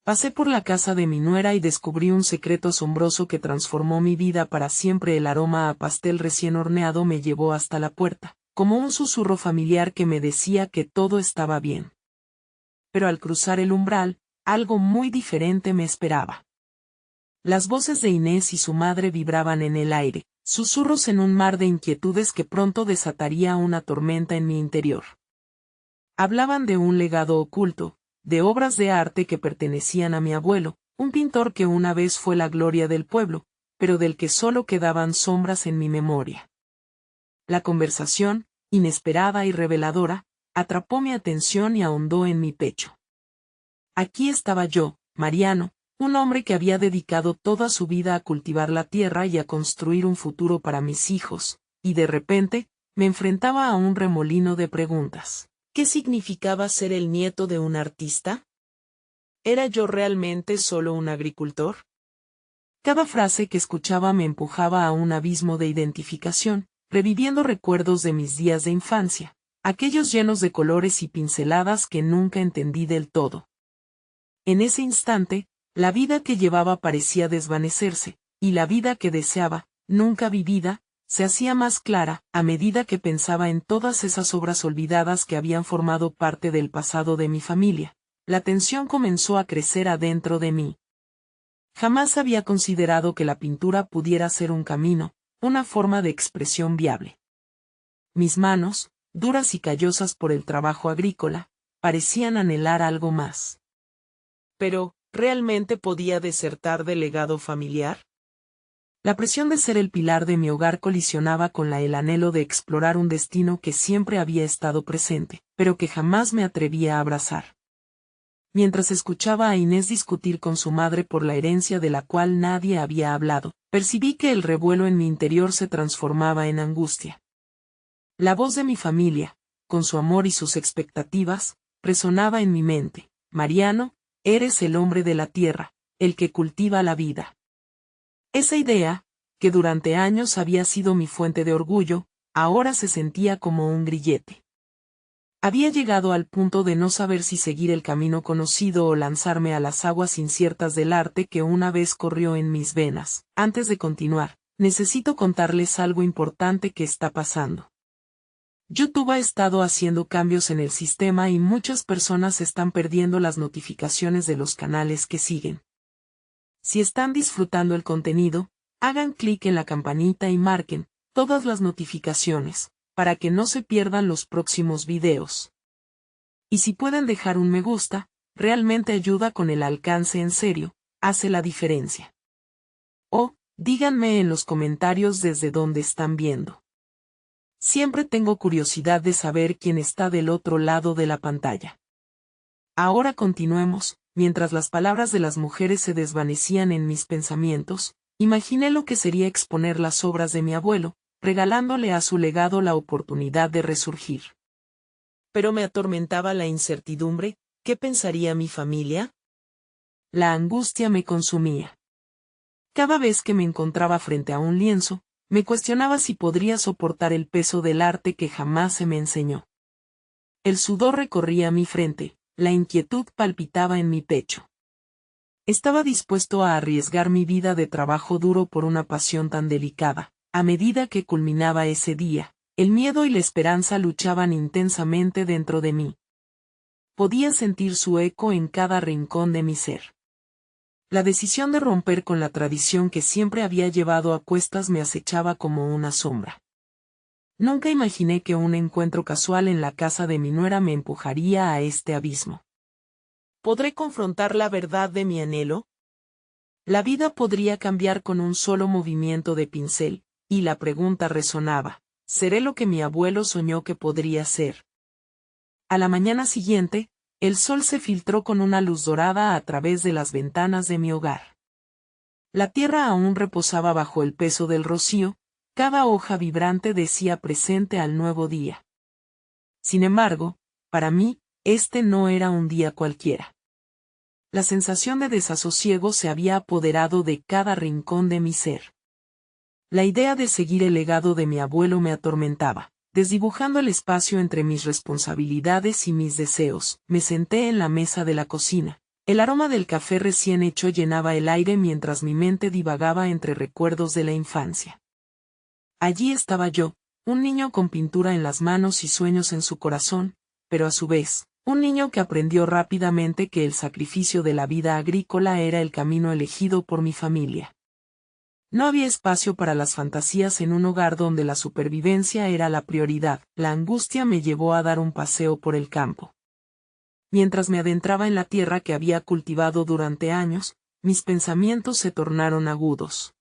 Pasé por la casa de mi nuera y descubrí un secreto asombroso que transformó mi vida para siempre. El aroma a pastel recién horneado me llevó hasta la puerta, como un susurro familiar que me decía que todo estaba bien. Pero al cruzar el umbral, algo muy diferente me esperaba. Las voces de Inés y su madre vibraban en el aire, susurros en un mar de inquietudes que pronto desataría una tormenta en mi interior. Hablaban de un legado oculto, de obras de arte que pertenecían a mi abuelo, un pintor que una vez fue la gloria del pueblo, pero del que solo quedaban sombras en mi memoria. La conversación, inesperada y reveladora, atrapó mi atención y ahondó en mi pecho. Aquí estaba yo, Mariano, un hombre que había dedicado toda su vida a cultivar la tierra y a construir un futuro para mis hijos, y de repente, me enfrentaba a un remolino de preguntas. ¿Qué significaba ser el nieto de un artista? ¿Era yo realmente solo un agricultor? Cada frase que escuchaba me empujaba a un abismo de identificación, reviviendo recuerdos de mis días de infancia, aquellos llenos de colores y pinceladas que nunca entendí del todo. En ese instante, la vida que llevaba parecía desvanecerse, y la vida que deseaba, nunca vivida, se hacía más clara, a medida que pensaba en todas esas obras olvidadas que habían formado parte del pasado de mi familia. La tensión comenzó a crecer adentro de mí. Jamás había considerado que la pintura pudiera ser un camino, una forma de expresión viable. Mis manos, duras y callosas por el trabajo agrícola, parecían anhelar algo más. Pero, ¿realmente podía desertar del legado familiar? La presión de ser el pilar de mi hogar colisionaba con el anhelo de explorar un destino que siempre había estado presente, pero que jamás me atrevía a abrazar. Mientras escuchaba a Inés discutir con su madre por la herencia de la cual nadie había hablado, percibí que el revuelo en mi interior se transformaba en angustia. La voz de mi familia, con su amor y sus expectativas, resonaba en mi mente. Mariano, eres el hombre de la tierra, el que cultiva la vida. Esa idea, que durante años había sido mi fuente de orgullo, ahora se sentía como un grillete. Había llegado al punto de no saber si seguir el camino conocido o lanzarme a las aguas inciertas del arte que una vez corrió en mis venas. Antes de continuar, necesito contarles algo importante que está pasando. YouTube ha estado haciendo cambios en el sistema y muchas personas están perdiendo las notificaciones de los canales que siguen. Si están disfrutando el contenido, hagan clic en la campanita y marquen todas las notificaciones, para que no se pierdan los próximos videos. Y si pueden dejar un me gusta, realmente ayuda con el alcance en serio, hace la diferencia. O, díganme en los comentarios desde dónde están viendo. Siempre tengo curiosidad de saber quién está del otro lado de la pantalla. Ahora continuemos. Mientras las palabras de las mujeres se desvanecían en mis pensamientos, imaginé lo que sería exponer las obras de mi abuelo, regalándole a su legado la oportunidad de resurgir. Pero me atormentaba la incertidumbre. ¿Qué pensaría mi familia? La angustia me consumía. Cada vez que me encontraba frente a un lienzo, me cuestionaba si podría soportar el peso del arte que jamás se me enseñó. El sudor recorría mi frente, la inquietud palpitaba en mi pecho. Estaba dispuesto a arriesgar mi vida de trabajo duro por una pasión tan delicada. A medida que culminaba ese día, el miedo y la esperanza luchaban intensamente dentro de mí. Podía sentir su eco en cada rincón de mi ser. La decisión de romper con la tradición que siempre había llevado a cuestas me acechaba como una sombra. Nunca imaginé que un encuentro casual en la casa de mi nuera me empujaría a este abismo. ¿Podré confrontar la verdad de mi anhelo? La vida podría cambiar con un solo movimiento de pincel, y la pregunta resonaba: ¿seré lo que mi abuelo soñó que podría ser? A la mañana siguiente, el sol se filtró con una luz dorada a través de las ventanas de mi hogar. La tierra aún reposaba bajo el peso del rocío, cada hoja vibrante decía presente al nuevo día. Sin embargo, para mí, este no era un día cualquiera. La sensación de desasosiego se había apoderado de cada rincón de mi ser. La idea de seguir el legado de mi abuelo me atormentaba, desdibujando el espacio entre mis responsabilidades y mis deseos. Me senté en la mesa de la cocina, El aroma del café recién hecho llenaba el aire mientras mi mente divagaba entre recuerdos de la infancia. Allí estaba yo, un niño con pintura en las manos y sueños en su corazón, pero a su vez, un niño que aprendió rápidamente que el sacrificio de la vida agrícola era el camino elegido por mi familia. No había espacio para las fantasías en un hogar donde la supervivencia era la prioridad. La angustia me llevó a dar un paseo por el campo. Mientras me adentraba en la tierra que había cultivado durante años, mis pensamientos se tornaron agudos.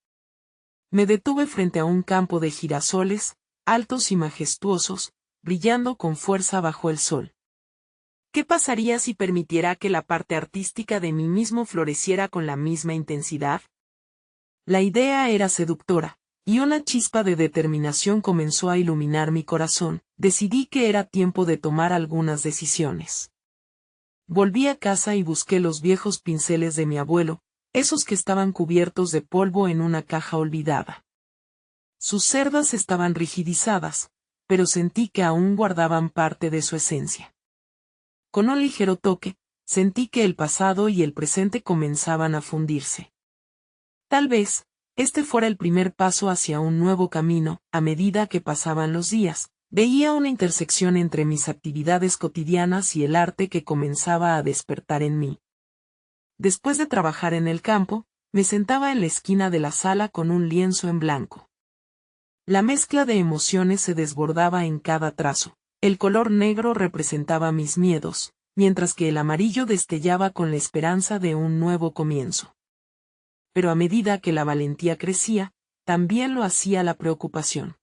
Me detuve frente a un campo de girasoles, altos y majestuosos, brillando con fuerza bajo el sol. ¿Qué pasaría si permitiera que la parte artística de mí mismo floreciera con la misma intensidad? La idea era seductora, y una chispa de determinación comenzó a iluminar mi corazón. Decidí que era tiempo de tomar algunas decisiones. Volví a casa y busqué los viejos pinceles de mi abuelo, esos que estaban cubiertos de polvo en una caja olvidada. Sus cerdas estaban rigidizadas, pero sentí que aún guardaban parte de su esencia. Con un ligero toque, sentí que el pasado y el presente comenzaban a fundirse. Tal vez, este fuera el primer paso hacia un nuevo camino. A medida que pasaban los días, veía una intersección entre mis actividades cotidianas y el arte que comenzaba a despertar en mí. Después de trabajar en el campo, me sentaba en la esquina de la sala con un lienzo en blanco. La mezcla de emociones se desbordaba en cada trazo. El color negro representaba mis miedos, mientras que el amarillo destellaba con la esperanza de un nuevo comienzo. Pero a medida que la valentía crecía, también lo hacía la preocupación.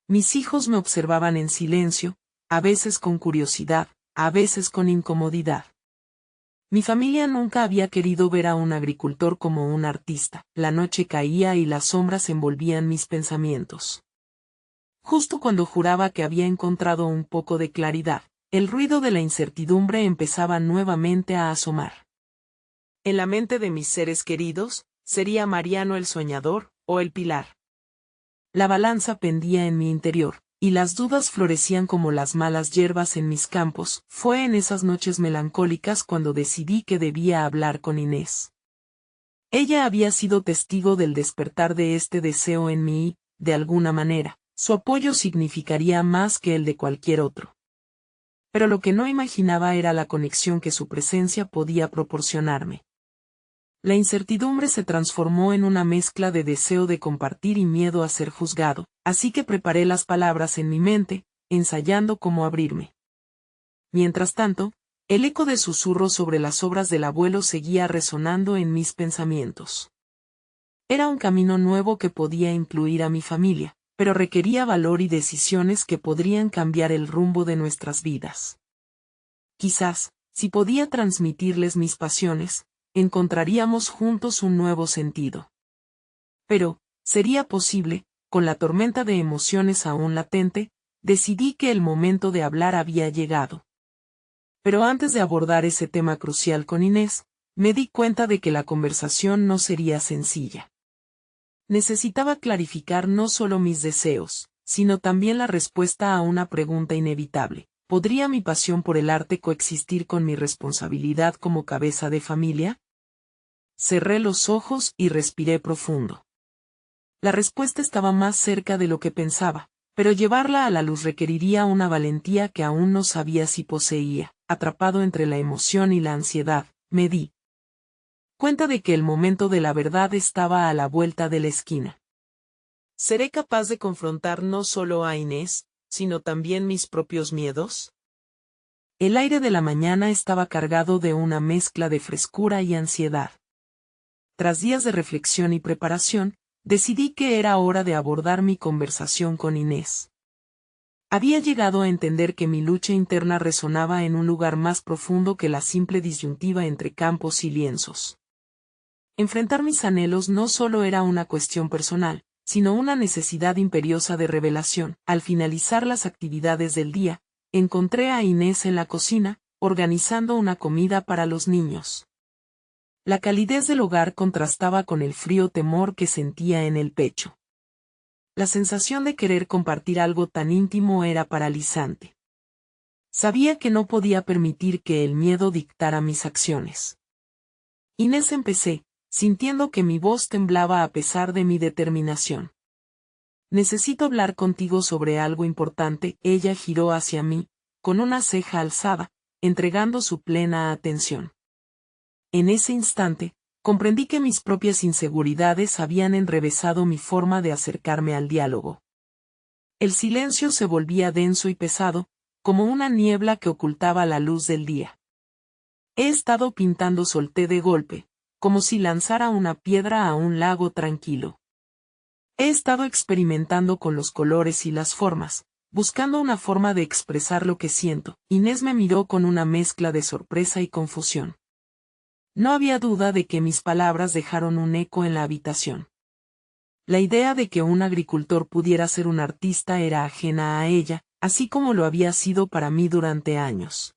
Mis hijos me observaban en silencio, a veces con curiosidad, a veces con incomodidad. Mi familia nunca había querido ver a un agricultor como un artista. La noche caía y las sombras envolvían mis pensamientos. Justo cuando juraba que había encontrado un poco de claridad, el ruido de la incertidumbre empezaba nuevamente a asomar. En la mente de mis seres queridos, ¿sería Mariano el soñador, o el pilar? La balanza pendía en mi interior, y las dudas florecían como las malas hierbas en mis campos. Fue en esas noches melancólicas cuando decidí que debía hablar con Inés. Ella había sido testigo del despertar de este deseo en mí y, de alguna manera, su apoyo significaría más que el de cualquier otro. Pero lo que no imaginaba era la conexión que su presencia podía proporcionarme. La incertidumbre se transformó en una mezcla de deseo de compartir y miedo a ser juzgado, así que preparé las palabras en mi mente, ensayando cómo abrirme. Mientras tanto, el eco de susurros sobre las obras del abuelo seguía resonando en mis pensamientos. Era un camino nuevo que podía incluir a mi familia, pero requería valor y decisiones que podrían cambiar el rumbo de nuestras vidas. Quizás, si podía transmitirles mis pasiones, encontraríamos juntos un nuevo sentido. Pero, ¿sería posible? Con la tormenta de emociones aún latente, decidí que el momento de hablar había llegado. Pero antes de abordar ese tema crucial con Inés, me di cuenta de que la conversación no sería sencilla. Necesitaba clarificar no solo mis deseos, sino también la respuesta a una pregunta inevitable. ¿Podría mi pasión por el arte coexistir con mi responsabilidad como cabeza de familia? Cerré los ojos y respiré profundo. La respuesta estaba más cerca de lo que pensaba, pero llevarla a la luz requeriría una valentía que aún no sabía si poseía. Atrapado entre la emoción y la ansiedad, me di cuenta de que el momento de la verdad estaba a la vuelta de la esquina. ¿Seré capaz de confrontar no solo a Inés, sino también mis propios miedos? El aire de la mañana estaba cargado de una mezcla de frescura y ansiedad. Tras días de reflexión y preparación, decidí que era hora de abordar mi conversación con Inés. Había llegado a entender que mi lucha interna resonaba en un lugar más profundo que la simple disyuntiva entre campos y lienzos. Enfrentar mis anhelos no solo era una cuestión personal, sino una necesidad imperiosa de revelación. Al finalizar las actividades del día, encontré a Inés en la cocina, organizando una comida para los niños. La calidez del hogar contrastaba con el frío temor que sentía en el pecho. La sensación de querer compartir algo tan íntimo era paralizante. Sabía que no podía permitir que el miedo dictara mis acciones. Inés, empecé, sintiendo que mi voz temblaba a pesar de mi determinación. Necesito hablar contigo sobre algo importante. Ella giró hacia mí, con una ceja alzada, entregando su plena atención. En ese instante, comprendí que mis propias inseguridades habían enrevesado mi forma de acercarme al diálogo. El silencio se volvía denso y pesado, como una niebla que ocultaba la luz del día. He estado pintando, solté de golpe, como si lanzara una piedra a un lago tranquilo. He estado experimentando con los colores y las formas, buscando una forma de expresar lo que siento. Inés me miró con una mezcla de sorpresa y confusión. No había duda de que mis palabras dejaron un eco en la habitación. La idea de que un agricultor pudiera ser un artista era ajena a ella, así como lo había sido para mí durante años.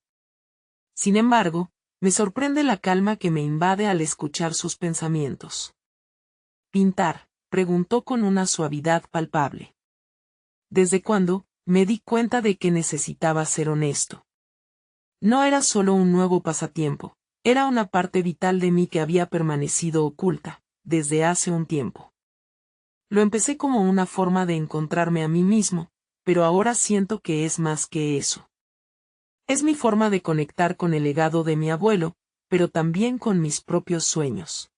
Sin embargo, me sorprende la calma que me invade al escuchar sus pensamientos. ¿Pintar?, preguntó con una suavidad palpable. ¿Desde cuándo? Me di cuenta de que necesitaba ser honesto. No era solo un nuevo pasatiempo, era una parte vital de mí que había permanecido oculta, desde hace un tiempo. Lo empecé como una forma de encontrarme a mí mismo, pero ahora siento que es más que eso. Es mi forma de conectar con el legado de mi abuelo, pero también con mis propios sueños.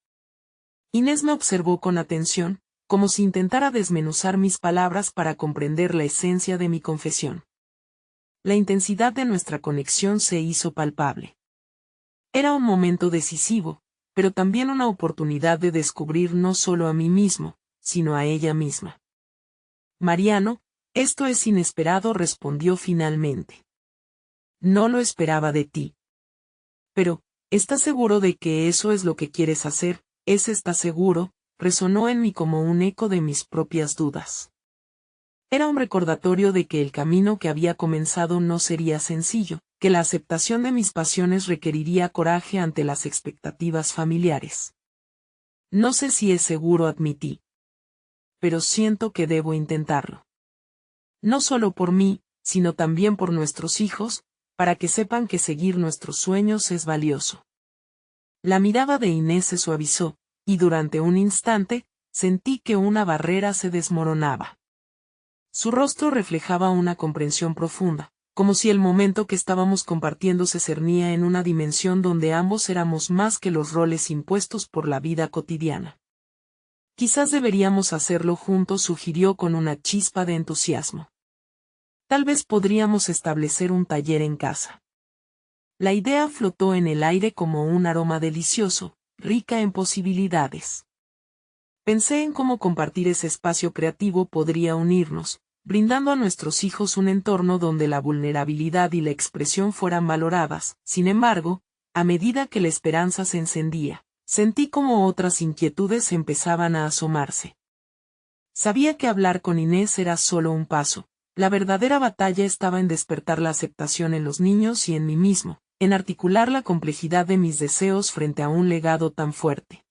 Inés me observó con atención, como si intentara desmenuzar mis palabras para comprender la esencia de mi confesión. La intensidad de nuestra conexión se hizo palpable. Era un momento decisivo, pero también una oportunidad de descubrir no solo a mí mismo, sino a ella misma. Mariano, esto es inesperado, respondió finalmente. No lo esperaba de ti. Pero, ¿estás seguro de que eso es lo que quieres hacer? ¿Estás seguro? Resonó en mí como un eco de mis propias dudas. Era un recordatorio de que el camino que había comenzado no sería sencillo, que la aceptación de mis pasiones requeriría coraje ante las expectativas familiares. No sé si es seguro, admití. Pero siento que debo intentarlo. No solo por mí, sino también por nuestros hijos, para que sepan que seguir nuestros sueños es valioso. La mirada de Inés se suavizó, y durante un instante, sentí que una barrera se desmoronaba. Su rostro reflejaba una comprensión profunda, como si el momento que estábamos compartiendo se cernía en una dimensión donde ambos éramos más que los roles impuestos por la vida cotidiana. Quizás deberíamos hacerlo juntos, sugirió con una chispa de entusiasmo. Tal vez podríamos establecer un taller en casa. La idea flotó en el aire como un aroma delicioso, rica en posibilidades. Pensé en cómo compartir ese espacio creativo podría unirnos, brindando a nuestros hijos un entorno donde la vulnerabilidad y la expresión fueran valoradas. Sin embargo, a medida que la esperanza se encendía, sentí como otras inquietudes empezaban a asomarse. Sabía que hablar con Inés era solo un paso. La verdadera batalla estaba en despertar la aceptación en los niños y en mí mismo, en articular la complejidad de mis deseos frente a un legado tan fuerte.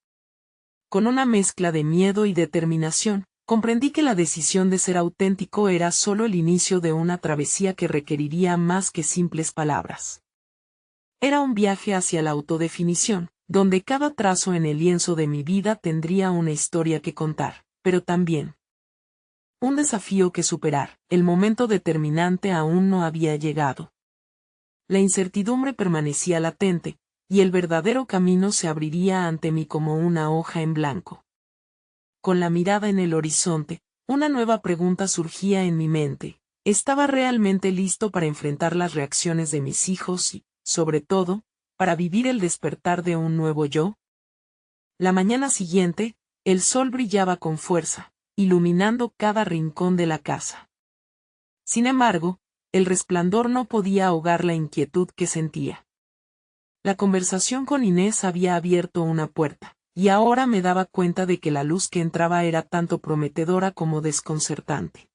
Con una mezcla de miedo y determinación, comprendí que la decisión de ser auténtico era solo el inicio de una travesía que requeriría más que simples palabras. Era un viaje hacia la autodefinición, donde cada trazo en el lienzo de mi vida tendría una historia que contar, pero también un desafío que superar. El momento determinante aún no había llegado. La incertidumbre permanecía latente, y el verdadero camino se abriría ante mí como una hoja en blanco. Con la mirada en el horizonte, una nueva pregunta surgía en mi mente. ¿Estaba realmente listo para enfrentar las reacciones de mis hijos y, sobre todo, para vivir el despertar de un nuevo yo? La mañana siguiente, el sol brillaba con fuerza, iluminando cada rincón de la casa. Sin embargo, el resplandor no podía ahogar la inquietud que sentía. La conversación con Inés había abierto una puerta, y ahora me daba cuenta de que la luz que entraba era tanto prometedora como desconcertante.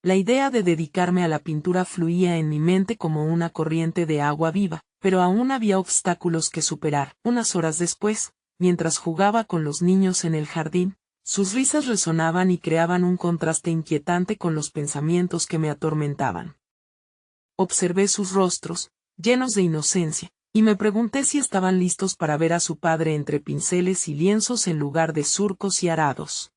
La idea de dedicarme a la pintura fluía en mi mente como una corriente de agua viva, pero aún había obstáculos que superar. Unas horas después, mientras jugaba con los niños en el jardín, sus risas resonaban y creaban un contraste inquietante con los pensamientos que me atormentaban. Observé sus rostros, llenos de inocencia, y me pregunté si estaban listos para ver a su padre entre pinceles y lienzos en lugar de surcos y arados.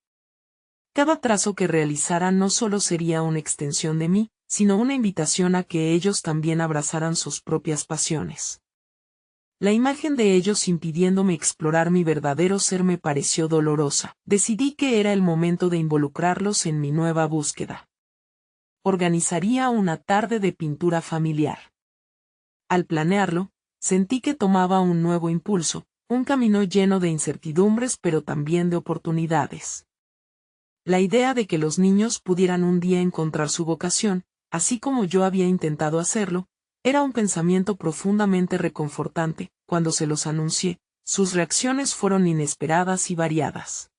Cada trazo que realizara no solo sería una extensión de mí, sino una invitación a que ellos también abrazaran sus propias pasiones. La imagen de ellos impidiéndome explorar mi verdadero ser me pareció dolorosa. Decidí que era el momento de involucrarlos en mi nueva búsqueda. Organizaría una tarde de pintura familiar. Al planearlo, sentí que tomaba un nuevo impulso, un camino lleno de incertidumbres pero también de oportunidades. La idea de que los niños pudieran un día encontrar su vocación, así como yo había intentado hacerlo, era un pensamiento profundamente reconfortante. Cuando se los anuncié, sus reacciones fueron inesperadas y variadas.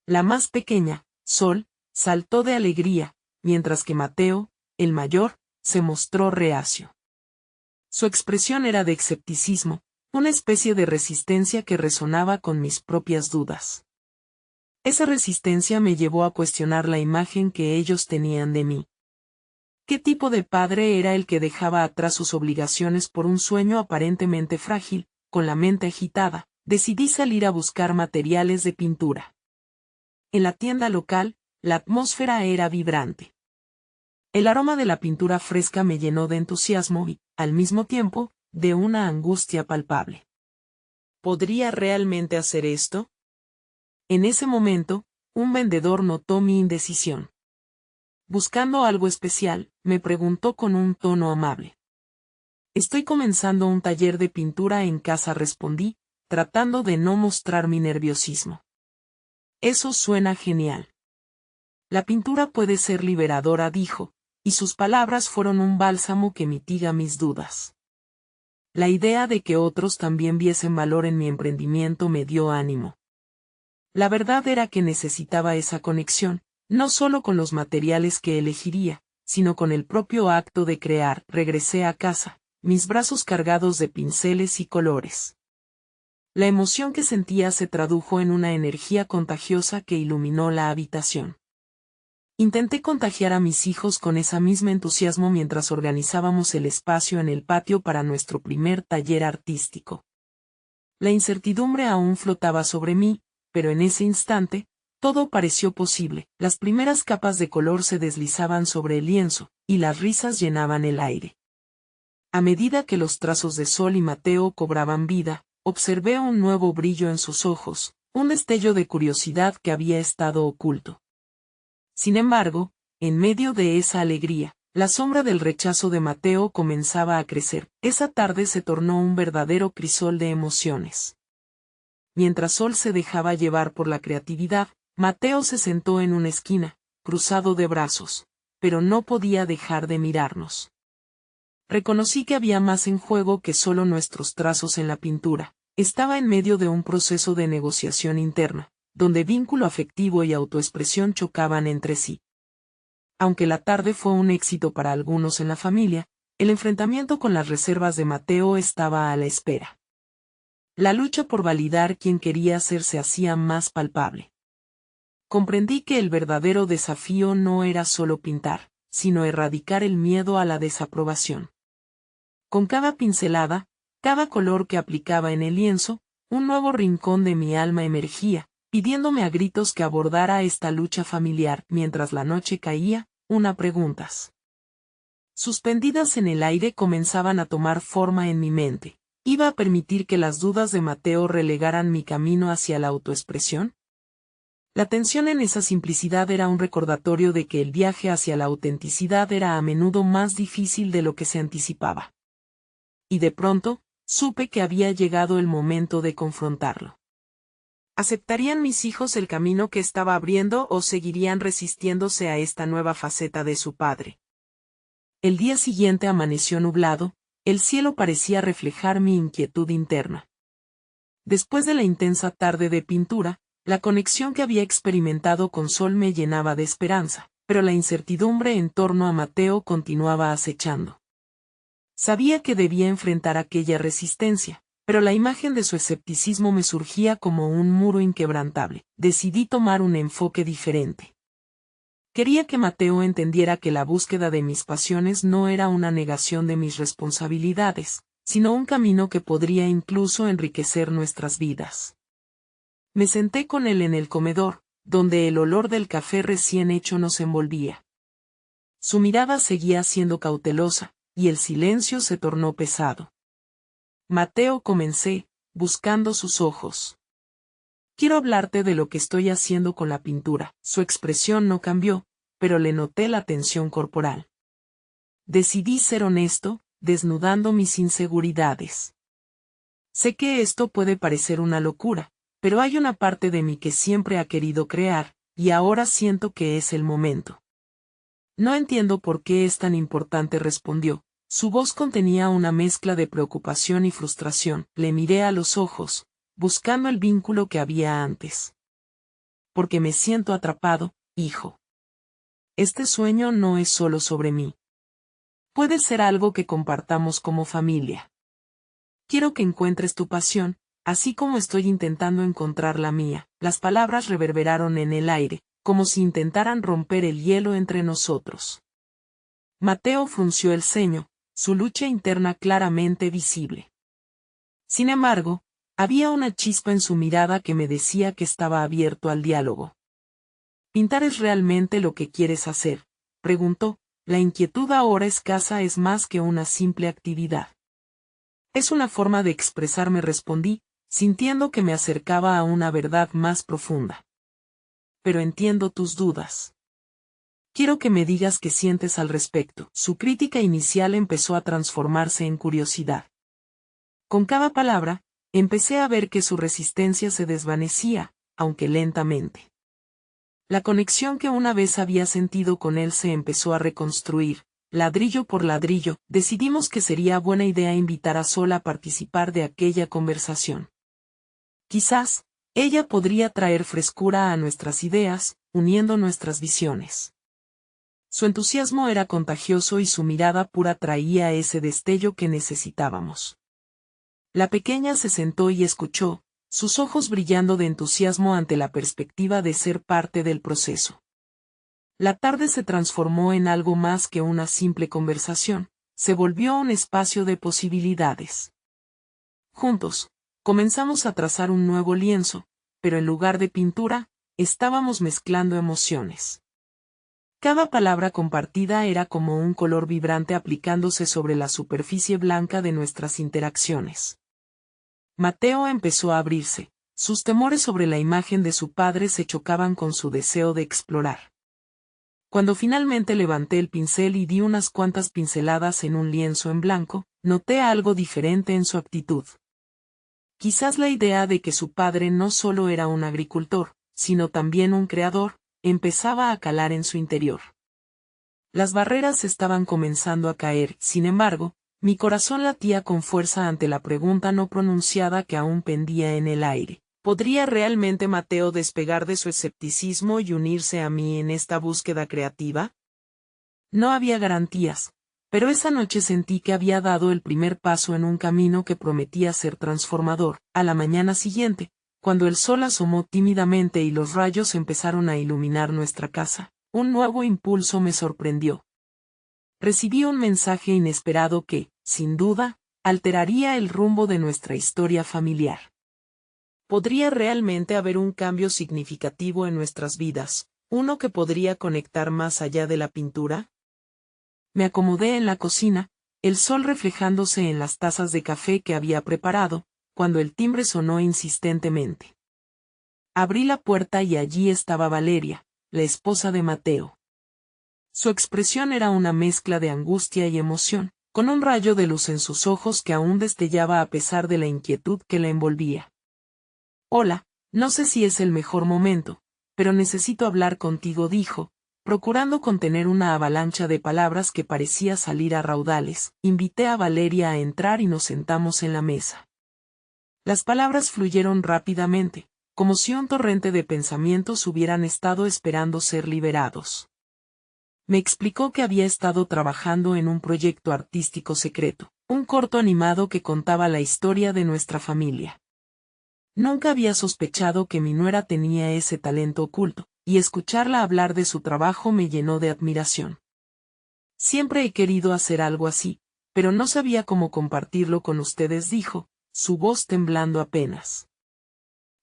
La más pequeña, Sol, saltó de alegría, mientras que Mateo, el mayor, se mostró reacio. Su expresión era de escepticismo, una especie de resistencia que resonaba con mis propias dudas. Esa resistencia me llevó a cuestionar la imagen que ellos tenían de mí. ¿Qué tipo de padre era el que dejaba atrás sus obligaciones por un sueño aparentemente frágil? Con la mente agitada, decidí salir a buscar materiales de pintura. En la tienda local, la atmósfera era vibrante. El aroma de la pintura fresca me llenó de entusiasmo y, al mismo tiempo, de una angustia palpable. ¿Podría realmente hacer esto? En ese momento, un vendedor notó mi indecisión. Buscando algo especial, me preguntó con un tono amable. Estoy comenzando un taller de pintura en casa, respondí, tratando de no mostrar mi nerviosismo. Eso suena genial. La pintura puede ser liberadora, dijo, y sus palabras fueron un bálsamo que mitiga mis dudas. La idea de que otros también viesen valor en mi emprendimiento me dio ánimo. La verdad era que necesitaba esa conexión, no solo con los materiales que elegiría, sino con el propio acto de crear. Regresé a casa, mis brazos cargados de pinceles y colores. La emoción que sentía se tradujo en una energía contagiosa que iluminó la habitación. Intenté contagiar a mis hijos con ese mismo entusiasmo mientras organizábamos el espacio en el patio para nuestro primer taller artístico. La incertidumbre aún flotaba sobre mí, pero en ese instante, todo pareció posible. Las primeras capas de color se deslizaban sobre el lienzo, y las risas llenaban el aire. A medida que los trazos de Sol y Mateo cobraban vida, observé un nuevo brillo en sus ojos, un destello de curiosidad que había estado oculto. Sin embargo, en medio de esa alegría, la sombra del rechazo de Mateo comenzaba a crecer. Esa tarde se tornó un verdadero crisol de emociones. Mientras Sol se dejaba llevar por la creatividad, Mateo se sentó en una esquina, cruzado de brazos, pero no podía dejar de mirarnos. Reconocí que había más en juego que solo nuestros trazos en la pintura. Estaba en medio de un proceso de negociación interna, donde vínculo afectivo y autoexpresión chocaban entre sí. Aunque la tarde fue un éxito para algunos en la familia, el enfrentamiento con las reservas de Mateo estaba a la espera. La lucha por validar quién quería ser se hacía más palpable. Comprendí que el verdadero desafío no era solo pintar, sino erradicar el miedo a la desaprobación. Con cada pincelada, cada color que aplicaba en el lienzo, un nuevo rincón de mi alma emergía, pidiéndome a gritos que abordara esta lucha familiar. Mientras la noche caía, preguntas suspendidas en el aire comenzaban a tomar forma en mi mente. ¿Iba a permitir que las dudas de Mateo relegaran mi camino hacia la autoexpresión? La tensión en esa simplicidad era un recordatorio de que el viaje hacia la autenticidad era a menudo más difícil de lo que se anticipaba. Y de pronto, supe que había llegado el momento de confrontarlo. ¿Aceptarían mis hijos el camino que estaba abriendo o seguirían resistiéndose a esta nueva faceta de su padre? El día siguiente amaneció nublado, el cielo parecía reflejar mi inquietud interna. Después de la intensa tarde de pintura, la conexión que había experimentado con Sol me llenaba de esperanza, pero la incertidumbre en torno a Mateo continuaba acechando. Sabía que debía enfrentar aquella resistencia, pero la imagen de su escepticismo me surgía como un muro inquebrantable. Decidí tomar un enfoque diferente. Quería que Mateo entendiera que la búsqueda de mis pasiones no era una negación de mis responsabilidades, sino un camino que podría incluso enriquecer nuestras vidas. Me senté con él en el comedor, donde el olor del café recién hecho nos envolvía. Su mirada seguía siendo cautelosa, y el silencio se tornó pesado. Mateo, comencé, buscando sus ojos. Quiero hablarte de lo que estoy haciendo con la pintura. Su expresión no cambió, pero le noté la tensión corporal. Decidí ser honesto, desnudando mis inseguridades. Sé que esto puede parecer una locura, pero hay una parte de mí que siempre ha querido crear, y ahora siento que es el momento. No entiendo por qué es tan importante, respondió. Su voz contenía una mezcla de preocupación y frustración. Le miré a los ojos, buscando el vínculo que había antes. Porque me siento atrapado, hijo. Este sueño no es solo sobre mí. Puede ser algo que compartamos como familia. Quiero que encuentres tu pasión, así como estoy intentando encontrar la mía. Las palabras reverberaron en el aire, como si intentaran romper el hielo entre nosotros. Mateo frunció el ceño, su lucha interna claramente visible. Sin embargo, había una chispa en su mirada que me decía que estaba abierto al diálogo. ¿Pintar es realmente lo que quieres hacer?, preguntó. La inquietud ahora escasa es más que una simple actividad. Es una forma de expresarme, respondí, sintiendo que me acercaba a una verdad más profunda. Pero entiendo tus dudas. Quiero que me digas qué sientes al respecto. Su crítica inicial empezó a transformarse en curiosidad. Con cada palabra, empecé a ver que su resistencia se desvanecía, aunque lentamente. La conexión que una vez había sentido con él se empezó a reconstruir, ladrillo por ladrillo. Decidimos que sería buena idea invitar a Sol a participar de aquella conversación. Quizás, ella podría traer frescura a nuestras ideas, uniendo nuestras visiones. Su entusiasmo era contagioso y su mirada pura traía ese destello que necesitábamos. La pequeña se sentó y escuchó, sus ojos brillando de entusiasmo ante la perspectiva de ser parte del proceso. La tarde se transformó en algo más que una simple conversación, se volvió un espacio de posibilidades. Juntos, comenzamos a trazar un nuevo lienzo, pero en lugar de pintura, estábamos mezclando emociones. Cada palabra compartida era como un color vibrante aplicándose sobre la superficie blanca de nuestras interacciones. Mateo empezó a abrirse, sus temores sobre la imagen de su padre se chocaban con su deseo de explorar. Cuando finalmente levanté el pincel y di unas cuantas pinceladas en un lienzo en blanco, noté algo diferente en su actitud. Quizás la idea de que su padre no solo era un agricultor, sino también un creador, empezaba a calar en su interior. Las barreras estaban comenzando a caer, sin embargo, mi corazón latía con fuerza ante la pregunta no pronunciada que aún pendía en el aire. ¿Podría realmente Mateo despegar de su escepticismo y unirse a mí en esta búsqueda creativa? No había garantías, pero esa noche sentí que había dado el primer paso en un camino que prometía ser transformador. A la mañana siguiente, cuando el sol asomó tímidamente y los rayos empezaron a iluminar nuestra casa, un nuevo impulso me sorprendió. Recibí un mensaje inesperado que, sin duda, alteraría el rumbo de nuestra historia familiar. ¿Podría realmente haber un cambio significativo en nuestras vidas, uno que podría conectar más allá de la pintura? Me acomodé en la cocina, el sol reflejándose en las tazas de café que había preparado, cuando el timbre sonó insistentemente. Abrí la puerta y allí estaba Valeria, la esposa de Mateo. Su expresión era una mezcla de angustia y emoción, con un rayo de luz en sus ojos que aún destellaba a pesar de la inquietud que la envolvía. Hola, no sé si es el mejor momento, pero necesito hablar contigo, dijo, procurando contener una avalancha de palabras que parecía salir a raudales. Invité a Valeria a entrar y nos sentamos en la mesa. Las palabras fluyeron rápidamente, como si un torrente de pensamientos hubieran estado esperando ser liberados. Me explicó que había estado trabajando en un proyecto artístico secreto, un corto animado que contaba la historia de nuestra familia. Nunca había sospechado que mi nuera tenía ese talento oculto, y escucharla hablar de su trabajo me llenó de admiración. Siempre he querido hacer algo así, pero no sabía cómo compartirlo con ustedes, dijo, su voz temblando apenas.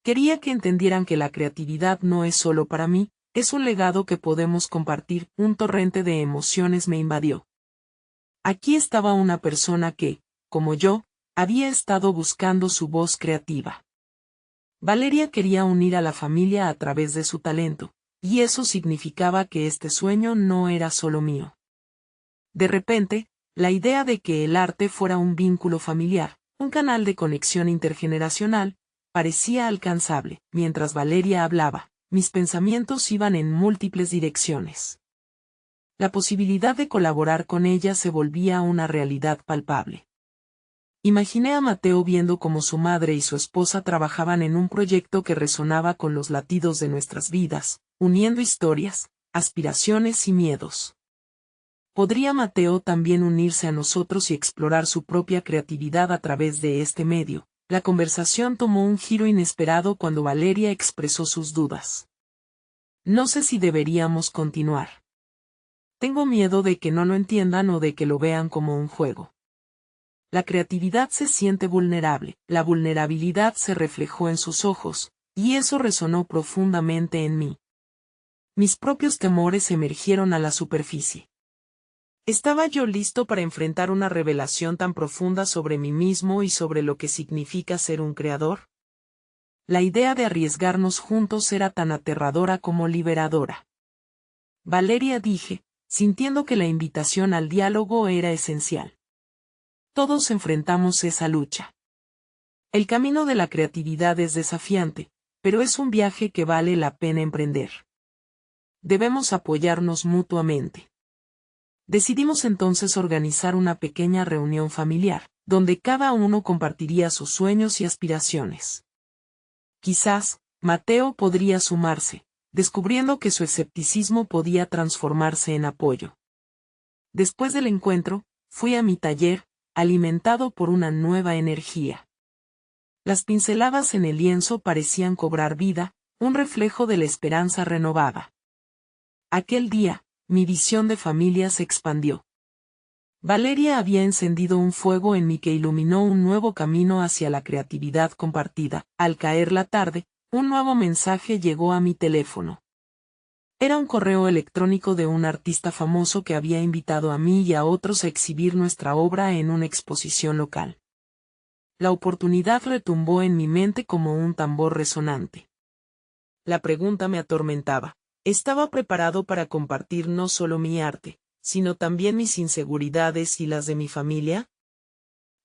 Quería que entendieran que la creatividad no es solo para mí, es un legado que podemos compartir. Un torrente de emociones me invadió. Aquí estaba una persona que, como yo, había estado buscando su voz creativa. Valeria quería unir a la familia a través de su talento, y eso significaba que este sueño no era solo mío. De repente, la idea de que el arte fuera un vínculo familiar, un canal de conexión intergeneracional, parecía alcanzable. Mientras Valeria hablaba, mis pensamientos iban en múltiples direcciones. La posibilidad de colaborar con ella se volvía una realidad palpable. Imaginé a Mateo viendo cómo su madre y su esposa trabajaban en un proyecto que resonaba con los latidos de nuestras vidas, uniendo historias, aspiraciones y miedos. ¿Podría Mateo también unirse a nosotros y explorar su propia creatividad a través de este medio? La conversación tomó un giro inesperado cuando Valeria expresó sus dudas. No sé si deberíamos continuar. Tengo miedo de que no lo entiendan o de que lo vean como un juego. La creatividad se siente vulnerable, la vulnerabilidad se reflejó en sus ojos, y eso resonó profundamente en mí. Mis propios temores emergieron a la superficie. ¿Estaba yo listo para enfrentar una revelación tan profunda sobre mí mismo y sobre lo que significa ser un creador? La idea de arriesgarnos juntos era tan aterradora como liberadora. Valeria, dije, sintiendo que la invitación al diálogo era esencial. Todos enfrentamos esa lucha. El camino de la creatividad es desafiante, pero es un viaje que vale la pena emprender. Debemos apoyarnos mutuamente. Decidimos entonces organizar una pequeña reunión familiar, donde cada uno compartiría sus sueños y aspiraciones. Quizás, Mateo podría sumarse, descubriendo que su escepticismo podía transformarse en apoyo. Después del encuentro, fui a mi taller, alimentado por una nueva energía. Las pinceladas en el lienzo parecían cobrar vida, un reflejo de la esperanza renovada. Aquel día, mi visión de familia se expandió. Valeria había encendido un fuego en mí que iluminó un nuevo camino hacia la creatividad compartida. Al caer la tarde, un nuevo mensaje llegó a mi teléfono. Era un correo electrónico de un artista famoso que había invitado a mí y a otros a exhibir nuestra obra en una exposición local. La oportunidad retumbó en mi mente como un tambor resonante. La pregunta me atormentaba. ¿Estaba preparado para compartir no solo mi arte, sino también mis inseguridades y las de mi familia?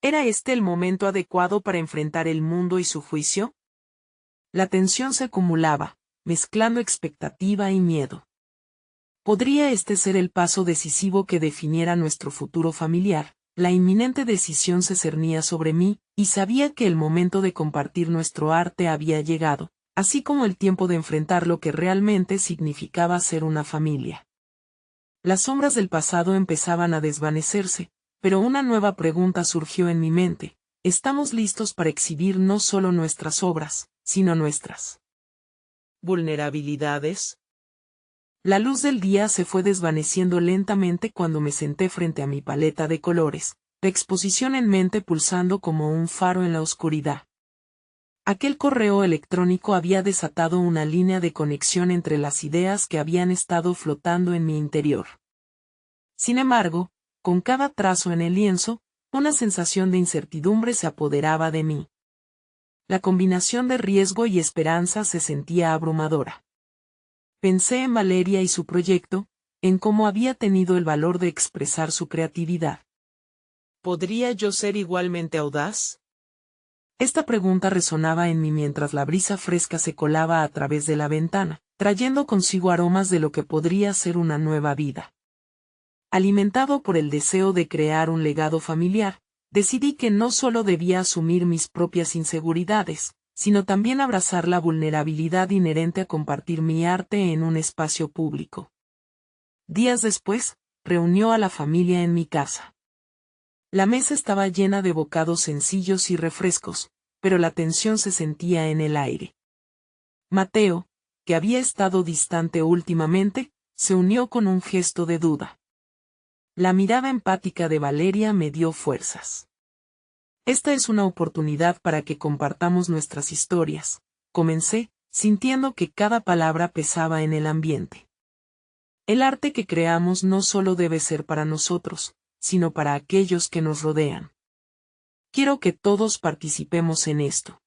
¿Era este el momento adecuado para enfrentar el mundo y su juicio? La tensión se acumulaba, mezclando expectativa y miedo. ¿Podría este ser el paso decisivo que definiera nuestro futuro familiar? La inminente decisión se cernía sobre mí, y sabía que el momento de compartir nuestro arte había llegado, así como el tiempo de enfrentar lo que realmente significaba ser una familia. Las sombras del pasado empezaban a desvanecerse, pero una nueva pregunta surgió en mi mente. ¿Estamos listos para exhibir no solo nuestras obras, sino nuestras vulnerabilidades? La luz del día se fue desvaneciendo lentamente cuando me senté frente a mi paleta de colores, la exposición en mente pulsando como un faro en la oscuridad. Aquel correo electrónico había desatado una línea de conexión entre las ideas que habían estado flotando en mi interior. Sin embargo, con cada trazo en el lienzo, una sensación de incertidumbre se apoderaba de mí. La combinación de riesgo y esperanza se sentía abrumadora. Pensé en Valeria y su proyecto, en cómo había tenido el valor de expresar su creatividad. ¿Podría yo ser igualmente audaz? Esta pregunta resonaba en mí mientras la brisa fresca se colaba a través de la ventana, trayendo consigo aromas de lo que podría ser una nueva vida. Alimentado por el deseo de crear un legado familiar, decidí que no solo debía asumir mis propias inseguridades, sino también abrazar la vulnerabilidad inherente a compartir mi arte en un espacio público. Días después, reunió a la familia en mi casa. La mesa estaba llena de bocados sencillos y refrescos, pero la tensión se sentía en el aire. Mateo, que había estado distante últimamente, se unió con un gesto de duda. La mirada empática de Valeria me dio fuerzas. Esta es una oportunidad para que compartamos nuestras historias, comencé, sintiendo que cada palabra pesaba en el ambiente. El arte que creamos no solo debe ser para nosotros, sino para aquellos que nos rodean. Quiero que todos participemos en esto.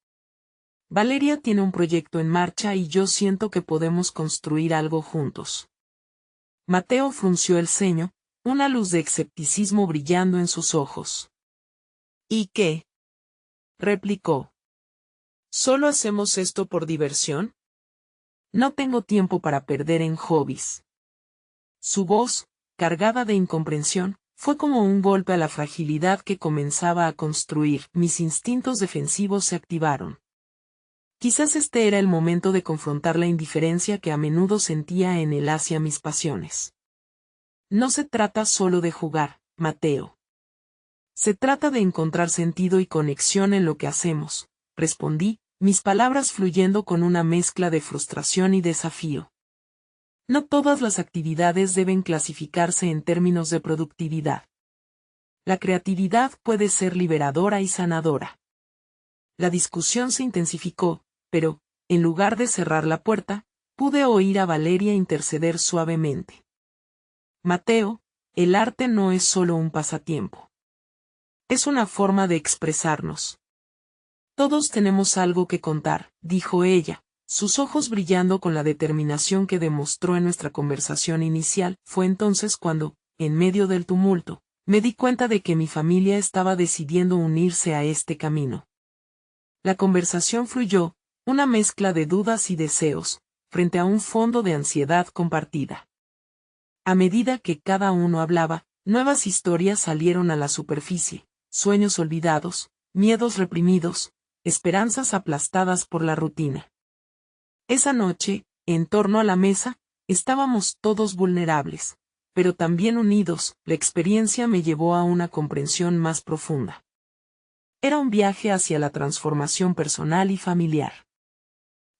Valeria tiene un proyecto en marcha y yo siento que podemos construir algo juntos. Mateo frunció el ceño, una luz de escepticismo brillando en sus ojos. ¿Y qué?, replicó. ¿Solo hacemos esto por diversión? No tengo tiempo para perder en hobbies. Su voz, cargada de incomprensión, fue como un golpe a la fragilidad que comenzaba a construir. Mis instintos defensivos se activaron. Quizás este era el momento de confrontar la indiferencia que a menudo sentía en él hacia mis pasiones. No se trata solo de jugar, Mateo. Se trata de encontrar sentido y conexión en lo que hacemos, respondí, mis palabras fluyendo con una mezcla de frustración y desafío. No todas las actividades deben clasificarse en términos de productividad. La creatividad puede ser liberadora y sanadora. La discusión se intensificó, pero, en lugar de cerrar la puerta, pude oír a Valeria interceder suavemente. Mateo, el arte no es solo un pasatiempo. Es una forma de expresarnos. Todos tenemos algo que contar, dijo ella, sus ojos brillando con la determinación que demostró en nuestra conversación inicial. Fue entonces cuando, en medio del tumulto, me di cuenta de que mi familia estaba decidiendo unirse a este camino. La conversación fluyó, una mezcla de dudas y deseos, frente a un fondo de ansiedad compartida. A medida que cada uno hablaba, nuevas historias salieron a la superficie, sueños olvidados, miedos reprimidos, esperanzas aplastadas por la rutina. Esa noche, en torno a la mesa, estábamos todos vulnerables, pero también unidos. La experiencia me llevó a una comprensión más profunda. Era un viaje hacia la transformación personal y familiar.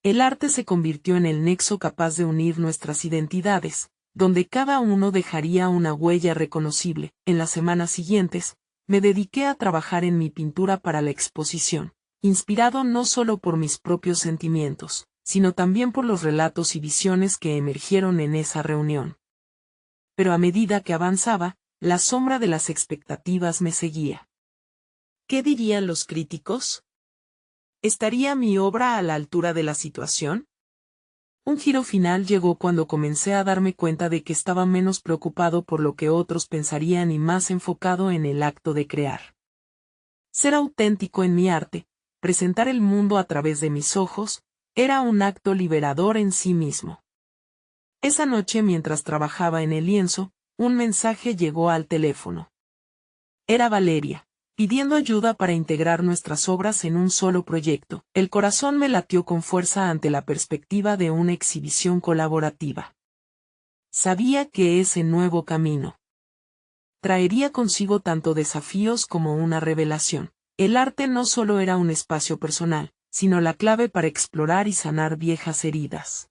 El arte se convirtió en el nexo capaz de unir nuestras identidades, donde cada uno dejaría una huella reconocible. En las semanas siguientes, me dediqué a trabajar en mi pintura para la exposición, inspirado no solo por mis propios sentimientos, sino también por los relatos y visiones que emergieron en esa reunión. Pero a medida que avanzaba, la sombra de las expectativas me seguía. ¿Qué dirían los críticos? ¿Estaría mi obra a la altura de la situación? Un giro final llegó cuando comencé a darme cuenta de que estaba menos preocupado por lo que otros pensarían y más enfocado en el acto de crear. Ser auténtico en mi arte, presentar el mundo a través de mis ojos, era un acto liberador en sí mismo. Esa noche mientras trabajaba en el lienzo, un mensaje llegó al teléfono. Era Valeria, pidiendo ayuda para integrar nuestras obras en un solo proyecto. El corazón me latió con fuerza ante la perspectiva de una exhibición colaborativa. Sabía que ese nuevo camino traería consigo tanto desafíos como una revelación. El arte no solo era un espacio personal, sino la clave para explorar y sanar viejas heridas.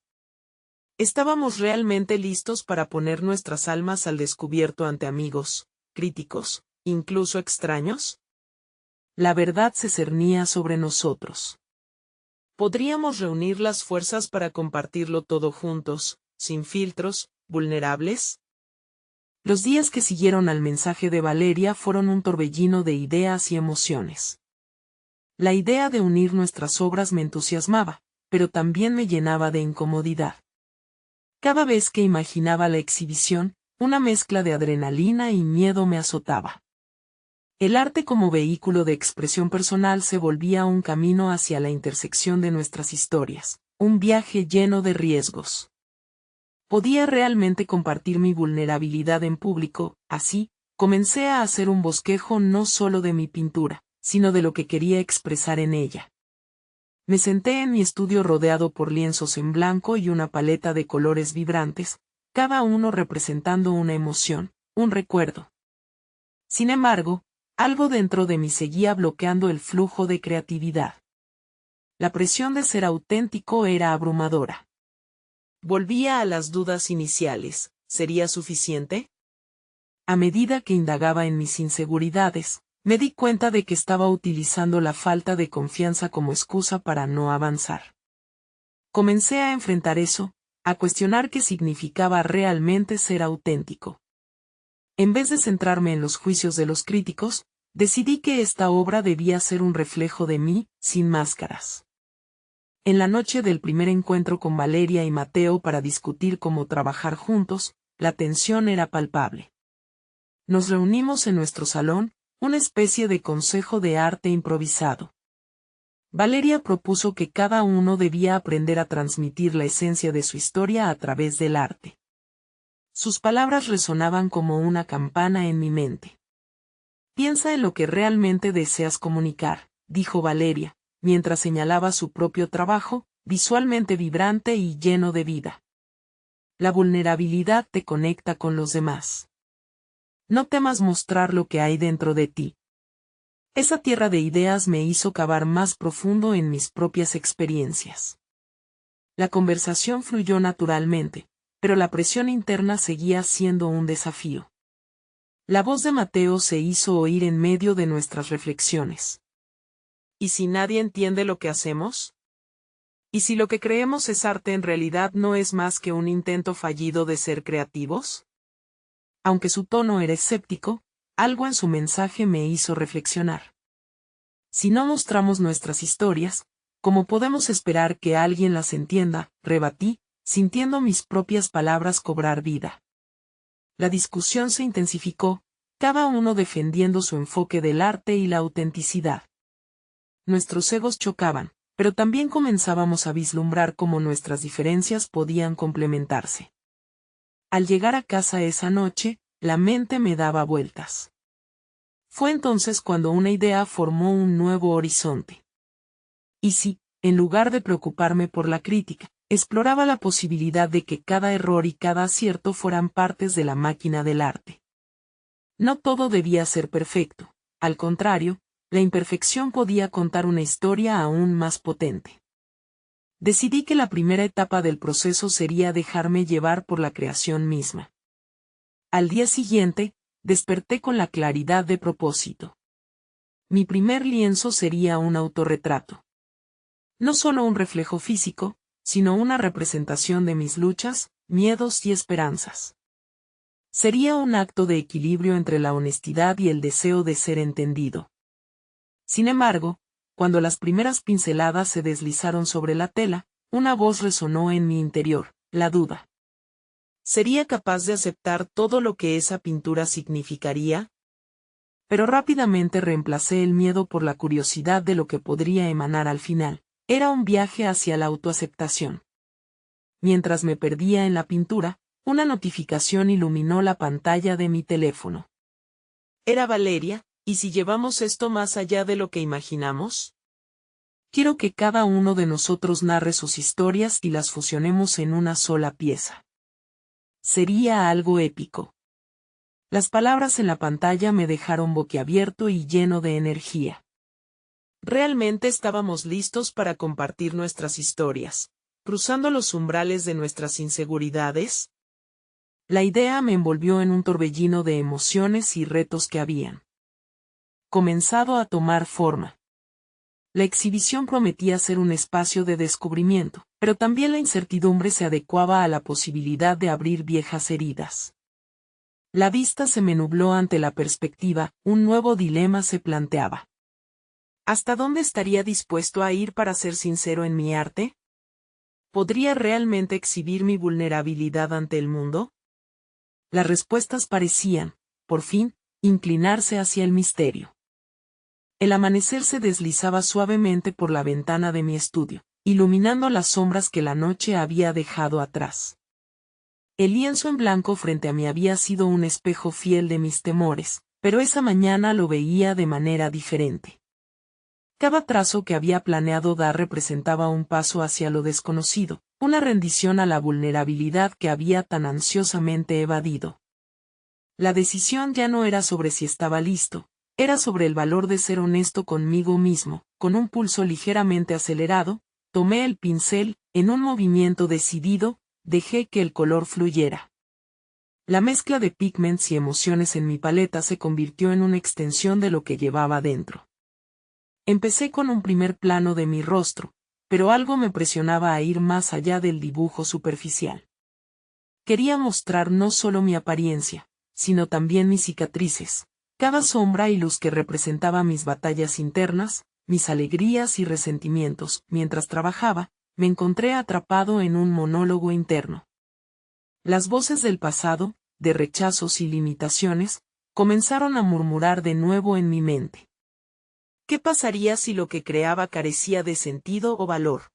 ¿Estábamos realmente listos para poner nuestras almas al descubierto ante amigos, críticos, incluso extraños? La verdad se cernía sobre nosotros. ¿Podríamos reunir las fuerzas para compartirlo todo juntos, sin filtros, vulnerables? Los días que siguieron al mensaje de Valeria fueron un torbellino de ideas y emociones. La idea de unir nuestras obras me entusiasmaba, pero también me llenaba de incomodidad. Cada vez que imaginaba la exhibición, una mezcla de adrenalina y miedo me azotaba. El arte como vehículo de expresión personal se volvía un camino hacia la intersección de nuestras historias, un viaje lleno de riesgos. Podía realmente compartir mi vulnerabilidad en público. Así, comencé a hacer un bosquejo no solo de mi pintura, sino de lo que quería expresar en ella. Me senté en mi estudio rodeado por lienzos en blanco y una paleta de colores vibrantes, cada uno representando una emoción, un recuerdo. Sin embargo, algo dentro de mí seguía bloqueando el flujo de creatividad. La presión de ser auténtico era abrumadora. Volvía a las dudas iniciales. ¿Sería suficiente? A medida que indagaba en mis inseguridades, me di cuenta de que estaba utilizando la falta de confianza como excusa para no avanzar. Comencé a enfrentar eso, a cuestionar qué significaba realmente ser auténtico. En vez de centrarme en los juicios de los críticos, decidí que esta obra debía ser un reflejo de mí, sin máscaras. En la noche del primer encuentro con Valeria y Mateo para discutir cómo trabajar juntos, la tensión era palpable. Nos reunimos en nuestro salón, una especie de consejo de arte improvisado. Valeria propuso que cada uno debía aprender a transmitir la esencia de su historia a través del arte. Sus palabras resonaban como una campana en mi mente. Piensa en lo que realmente deseas comunicar, dijo Valeria, mientras señalaba su propio trabajo, visualmente vibrante y lleno de vida. La vulnerabilidad te conecta con los demás. No temas mostrar lo que hay dentro de ti. Esa tierra de ideas me hizo cavar más profundo en mis propias experiencias. La conversación fluyó naturalmente, pero la presión interna seguía siendo un desafío. La voz de Mateo se hizo oír en medio de nuestras reflexiones. ¿Y si nadie entiende lo que hacemos? ¿Y si lo que creemos es arte en realidad no es más que un intento fallido de ser creativos? Aunque su tono era escéptico, algo en su mensaje me hizo reflexionar. Si no mostramos nuestras historias, ¿cómo podemos esperar que alguien las entienda?, rebatí, sintiendo mis propias palabras cobrar vida. La discusión se intensificó, cada uno defendiendo su enfoque del arte y la autenticidad. Nuestros egos chocaban, pero también comenzábamos a vislumbrar cómo nuestras diferencias podían complementarse. Al llegar a casa esa noche, la mente me daba vueltas. Fue entonces cuando una idea formó un nuevo horizonte. ¿Y si, en lugar de preocuparme por la crítica, exploraba la posibilidad de que cada error y cada acierto fueran partes de la máquina del arte? No todo debía ser perfecto, al contrario, la imperfección podía contar una historia aún más potente. Decidí que la primera etapa del proceso sería dejarme llevar por la creación misma. Al día siguiente, desperté con la claridad de propósito. Mi primer lienzo sería un autorretrato. No solo un reflejo físico, sino una representación de mis luchas, miedos y esperanzas. Sería un acto de equilibrio entre la honestidad y el deseo de ser entendido. Sin embargo, cuando las primeras pinceladas se deslizaron sobre la tela, una voz resonó en mi interior, la duda. ¿Sería capaz de aceptar todo lo que esa pintura significaría? Pero rápidamente reemplacé el miedo por la curiosidad de lo que podría emanar al final. Era un viaje hacia la autoaceptación. Mientras me perdía en la pintura, una notificación iluminó la pantalla de mi teléfono. Era Valeria. ¿Y si llevamos esto más allá de lo que imaginamos? Quiero que cada uno de nosotros narre sus historias y las fusionemos en una sola pieza. Sería algo épico. Las palabras en la pantalla me dejaron boquiabierto y lleno de energía. Realmente estábamos listos para compartir nuestras historias, cruzando los umbrales de nuestras inseguridades. La idea me envolvió en un torbellino de emociones y retos que habían comenzado a tomar forma. La exhibición prometía ser un espacio de descubrimiento, pero también la incertidumbre se adecuaba a la posibilidad de abrir viejas heridas. La vista se me nubló ante la perspectiva, un nuevo dilema se planteaba. ¿Hasta dónde estaría dispuesto a ir para ser sincero en mi arte? ¿Podría realmente exhibir mi vulnerabilidad ante el mundo? Las respuestas parecían, por fin, inclinarse hacia el misterio. El amanecer se deslizaba suavemente por la ventana de mi estudio, iluminando las sombras que la noche había dejado atrás. El lienzo en blanco frente a mí había sido un espejo fiel de mis temores, pero esa mañana lo veía de manera diferente. Cada trazo que había planeado dar representaba un paso hacia lo desconocido, una rendición a la vulnerabilidad que había tan ansiosamente evadido. La decisión ya no era sobre si estaba listo, era sobre el valor de ser honesto conmigo mismo. Con un pulso ligeramente acelerado, tomé el pincel, en un movimiento decidido, dejé que el color fluyera. La mezcla de pigments y emociones en mi paleta se convirtió en una extensión de lo que llevaba dentro. Empecé con un primer plano de mi rostro, pero algo me presionaba a ir más allá del dibujo superficial. Quería mostrar no solo mi apariencia, sino también mis cicatrices, cada sombra y luz que representaba mis batallas internas, mis alegrías y resentimientos. Mientras trabajaba, me encontré atrapado en un monólogo interno. Las voces del pasado, de rechazos y limitaciones, comenzaron a murmurar de nuevo en mi mente. ¿Qué pasaría si lo que creaba carecía de sentido o valor?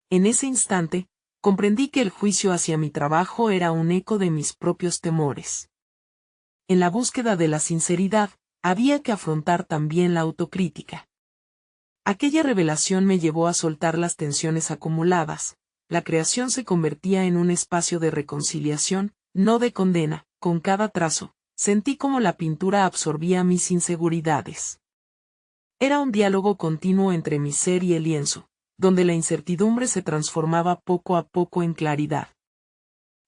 En ese instante, comprendí que el juicio hacia mi trabajo era un eco de mis propios temores. En la búsqueda de la sinceridad, había que afrontar también la autocrítica. Aquella revelación me llevó a soltar las tensiones acumuladas. La creación se convertía en un espacio de reconciliación, no de condena. Con cada trazo, sentí como la pintura absorbía mis inseguridades. Era un diálogo continuo entre mi ser y el lienzo, donde la incertidumbre se transformaba poco a poco en claridad.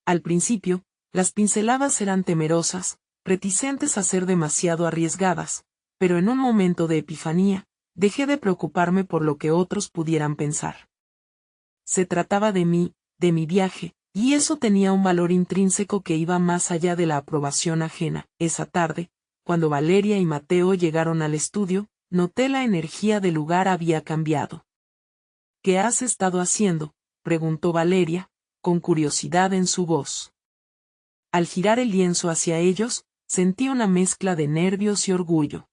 Al principio, las pinceladas eran temerosas, reticentes a ser demasiado arriesgadas, pero en un momento de epifanía, dejé de preocuparme por lo que otros pudieran pensar. Se trataba de mí, de mi viaje, y eso tenía un valor intrínseco que iba más allá de la aprobación ajena. Esa tarde, cuando Valeria y Mateo llegaron al estudio, noté la energía del lugar había cambiado. ¿Qué has estado haciendo?, preguntó Valeria, con curiosidad en su voz. Al girar el lienzo hacia ellos, sentí una mezcla de nervios y orgullo.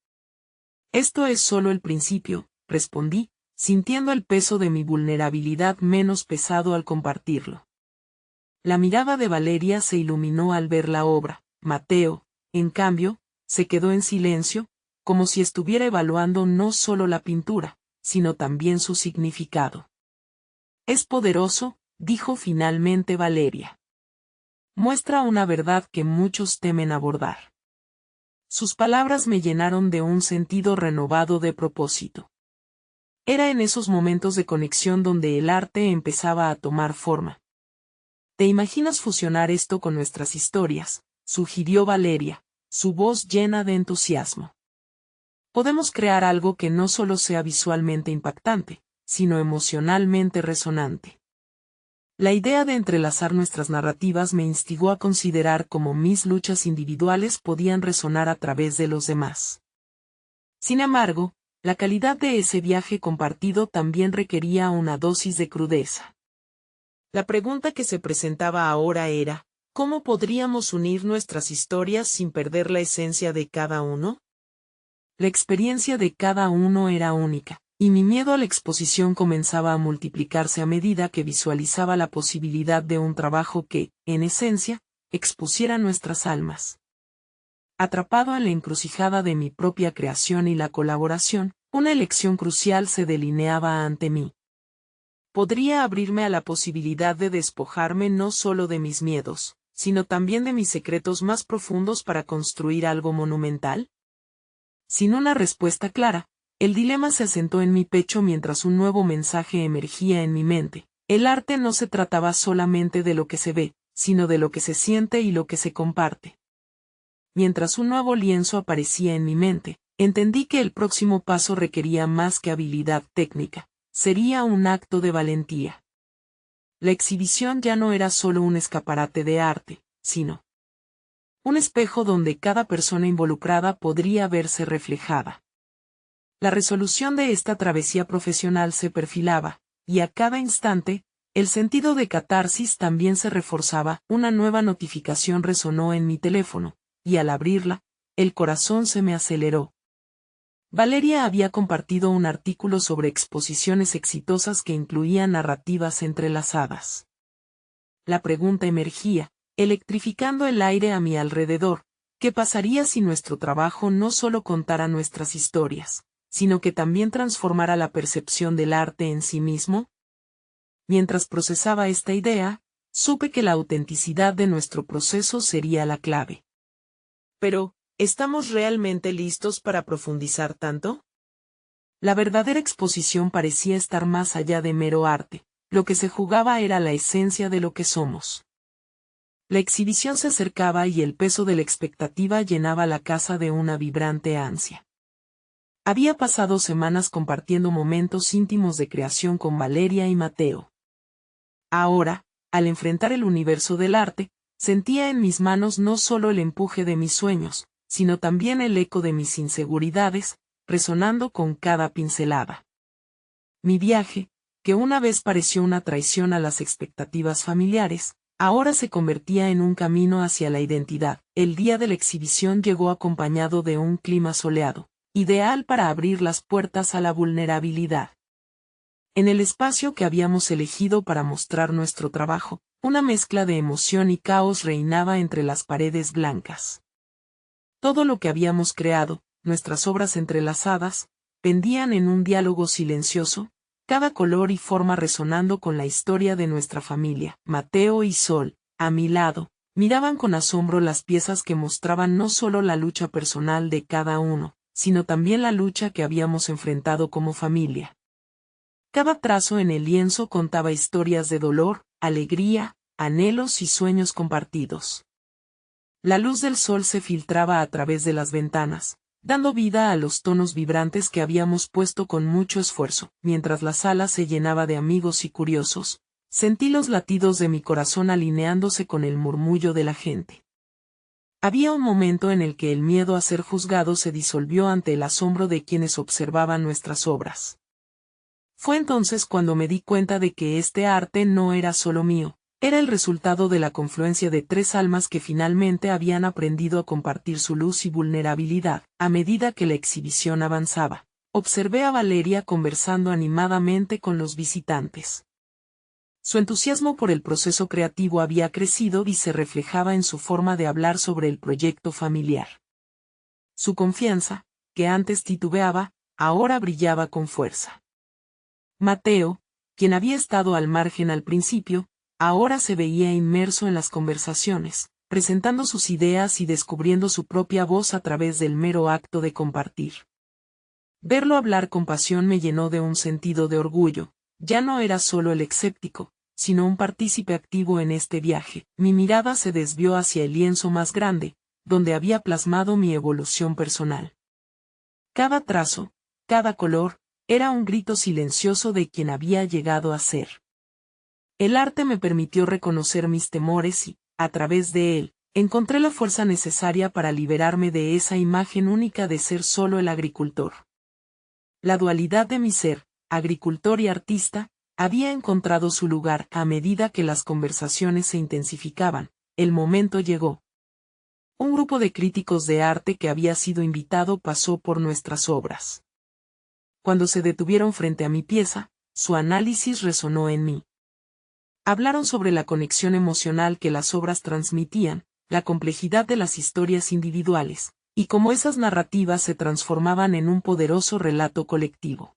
Esto es solo el principio, respondí, sintiendo el peso de mi vulnerabilidad menos pesado al compartirlo. La mirada de Valeria se iluminó al ver la obra. Mateo, en cambio, se quedó en silencio, como si estuviera evaluando no solo la pintura, sino también su significado. Es poderoso, dijo finalmente Valeria. Muestra una verdad que muchos temen abordar. Sus palabras me llenaron de un sentido renovado de propósito. Era en esos momentos de conexión donde el arte empezaba a tomar forma. ¿Te imaginas fusionar esto con nuestras historias?, sugirió Valeria, su voz llena de entusiasmo. Podemos crear algo que no solo sea visualmente impactante, sino emocionalmente resonante. La idea de entrelazar nuestras narrativas me instigó a considerar cómo mis luchas individuales podían resonar a través de los demás. Sin embargo, la calidad de ese viaje compartido también requería una dosis de crudeza. La pregunta que se presentaba ahora era, ¿cómo podríamos unir nuestras historias sin perder la esencia de cada uno? La experiencia de cada uno era única, y mi miedo a la exposición comenzaba a multiplicarse a medida que visualizaba la posibilidad de un trabajo que, en esencia, expusiera nuestras almas. Atrapado en la encrucijada de mi propia creación y la colaboración, una elección crucial se delineaba ante mí. Podría abrirme a la posibilidad de despojarme no solo de mis miedos, sino también de mis secretos más profundos para construir algo monumental. Sin una respuesta clara, el dilema se asentó en mi pecho mientras un nuevo mensaje emergía en mi mente. El arte no se trataba solamente de lo que se ve, sino de lo que se siente y lo que se comparte. Mientras un nuevo lienzo aparecía en mi mente, entendí que el próximo paso requería más que habilidad técnica. Sería un acto de valentía. La exhibición ya no era solo un escaparate de arte, sino un espejo donde cada persona involucrada podría verse reflejada. La resolución de esta travesía profesional se perfilaba, y a cada instante, el sentido de catarsis también se reforzaba. Una nueva notificación resonó en mi teléfono, y al abrirla, el corazón se me aceleró. Valeria había compartido un artículo sobre exposiciones exitosas que incluían narrativas entrelazadas. La pregunta emergía, electrificando el aire a mi alrededor: ¿qué pasaría si nuestro trabajo no solo contara nuestras historias, sino que también transformara la percepción del arte en sí mismo? Mientras procesaba esta idea, supe que la autenticidad de nuestro proceso sería la clave. Pero, ¿estamos realmente listos para profundizar tanto? La verdadera exposición parecía estar más allá de mero arte. Lo que se jugaba era la esencia de lo que somos. La exhibición se acercaba y el peso de la expectativa llenaba la casa de una vibrante ansia. Había pasado semanas compartiendo momentos íntimos de creación con Valeria y Mateo. Ahora, al enfrentar el universo del arte, sentía en mis manos no solo el empuje de mis sueños, sino también el eco de mis inseguridades, resonando con cada pincelada. Mi viaje, que una vez pareció una traición a las expectativas familiares, ahora se convertía en un camino hacia la identidad. El día de la exhibición llegó acompañado de un clima soleado, ideal para abrir las puertas a la vulnerabilidad. En el espacio que habíamos elegido para mostrar nuestro trabajo, una mezcla de emoción y caos reinaba entre las paredes blancas. Todo lo que habíamos creado, nuestras obras entrelazadas, pendían en un diálogo silencioso, cada color y forma resonando con la historia de nuestra familia. Mateo y Sol, a mi lado, miraban con asombro las piezas que mostraban no solo la lucha personal de cada uno, sino también la lucha que habíamos enfrentado como familia. Cada trazo en el lienzo contaba historias de dolor, alegría, anhelos y sueños compartidos. La luz del sol se filtraba a través de las ventanas, dando vida a los tonos vibrantes que habíamos puesto con mucho esfuerzo. Mientras la sala se llenaba de amigos y curiosos, sentí los latidos de mi corazón alineándose con el murmullo de la gente. Había un momento en el que el miedo a ser juzgado se disolvió ante el asombro de quienes observaban nuestras obras. Fue entonces cuando me di cuenta de que este arte no era solo mío, era el resultado de la confluencia de tres almas que finalmente habían aprendido a compartir su luz y vulnerabilidad. A medida que la exhibición avanzaba, observé a Valeria conversando animadamente con los visitantes. Su entusiasmo por el proceso creativo había crecido y se reflejaba en su forma de hablar sobre el proyecto familiar. Su confianza, que antes titubeaba, ahora brillaba con fuerza. Mateo, quien había estado al margen al principio, ahora se veía inmerso en las conversaciones, presentando sus ideas y descubriendo su propia voz a través del mero acto de compartir. Verlo hablar con pasión me llenó de un sentido de orgullo. Ya no era solo el escéptico, sino un partícipe activo en este viaje. Mi mirada se desvió hacia el lienzo más grande, donde había plasmado mi evolución personal. Cada trazo, cada color, era un grito silencioso de quien había llegado a ser. El arte me permitió reconocer mis temores y, a través de él, encontré la fuerza necesaria para liberarme de esa imagen única de ser solo el agricultor. La dualidad de mi ser, agricultor y artista, había encontrado su lugar. A medida que las conversaciones se intensificaban, el momento llegó. Un grupo de críticos de arte que había sido invitado pasó por nuestras obras. Cuando se detuvieron frente a mi pieza, su análisis resonó en mí. Hablaron sobre la conexión emocional que las obras transmitían, la complejidad de las historias individuales, y cómo esas narrativas se transformaban en un poderoso relato colectivo.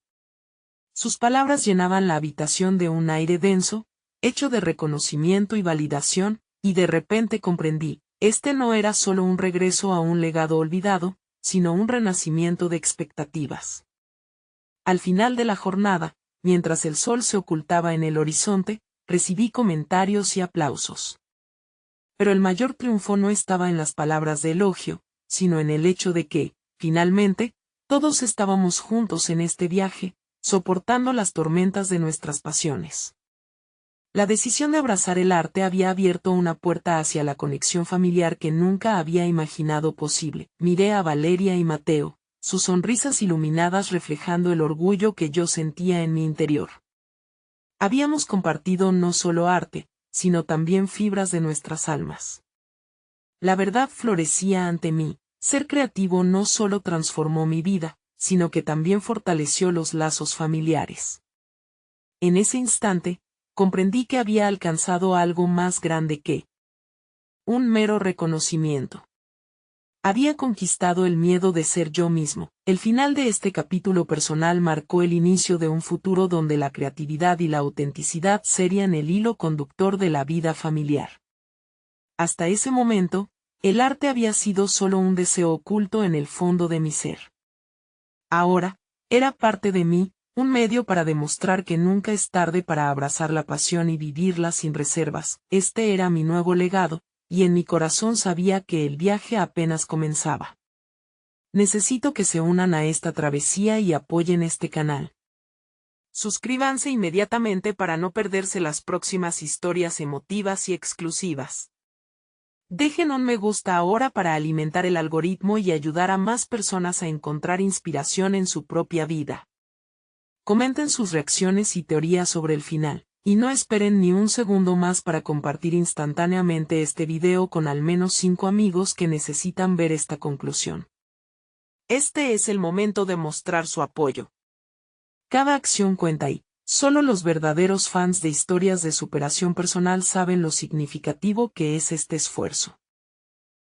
Sus palabras llenaban la habitación de un aire denso, hecho de reconocimiento y validación, y de repente comprendí, este no era solo un regreso a un legado olvidado, sino un renacimiento de expectativas. Al final de la jornada, mientras el sol se ocultaba en el horizonte, recibí comentarios y aplausos. Pero el mayor triunfo no estaba en las palabras de elogio, sino en el hecho de que, finalmente, todos estábamos juntos en este viaje, soportando las tormentas de nuestras pasiones. La decisión de abrazar el arte había abierto una puerta hacia la conexión familiar que nunca había imaginado posible. Miré a Valeria y Mateo, sus sonrisas iluminadas reflejando el orgullo que yo sentía en mi interior. Habíamos compartido no solo arte, sino también fibras de nuestras almas. La verdad florecía ante mí. Ser creativo no solo transformó mi vida, sino que también fortaleció los lazos familiares. En ese instante, comprendí que había alcanzado algo más grande que un mero reconocimiento. Había conquistado el miedo de ser yo mismo. El final de este capítulo personal marcó el inicio de un futuro donde la creatividad y la autenticidad serían el hilo conductor de la vida familiar. Hasta ese momento, el arte había sido solo un deseo oculto en el fondo de mi ser. Ahora, era parte de mí, un medio para demostrar que nunca es tarde para abrazar la pasión y vivirla sin reservas. Este era mi nuevo legado, y en mi corazón sabía que el viaje apenas comenzaba. Necesito que se unan a esta travesía y apoyen este canal. Suscríbanse inmediatamente para no perderse las próximas historias emotivas y exclusivas. Dejen un me gusta ahora para alimentar el algoritmo y ayudar a más personas a encontrar inspiración en su propia vida. Comenten sus reacciones y teorías sobre el final, y no esperen ni un segundo más para compartir instantáneamente este video con al menos 5 amigos que necesitan ver esta conclusión. Este es el momento de mostrar su apoyo. Cada acción cuenta y solo los verdaderos fans de historias de superación personal saben lo significativo que es este esfuerzo.